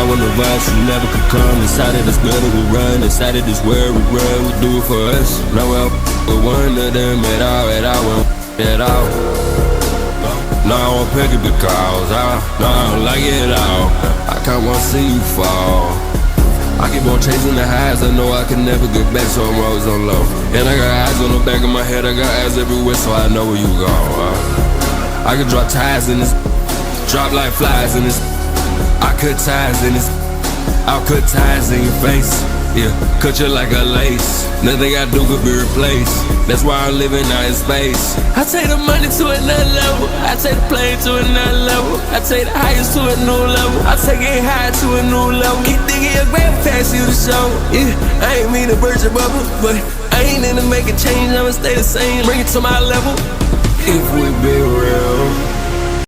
when the vibes you never could come. Decided it's better we run, decided it's where we run. We do it for us. Now we're one of them at all. No, I won't pick it because I don't like it all. I can't want to see you fall. I keep on chasing the highs, I know I can never get back, so I'm always on low. And I got eyes on the back of my head, I got eyes everywhere, so I know where you go. I can drop ties in this, drop like flies in this. I cut ties in this, I'll cut ties in your face. Yeah, cut you like a lace. Nothing I do could be replaced. That's why I'm living out in space. I take the money to another level. I take the plane to another level. I take the highest to a new level. I take it high to a new level. Keep thinking your grave past you to show. Yeah, I ain't mean to burst your bubble, but I ain't into making change. I'ma stay the same. Bring it to my level. If we be real.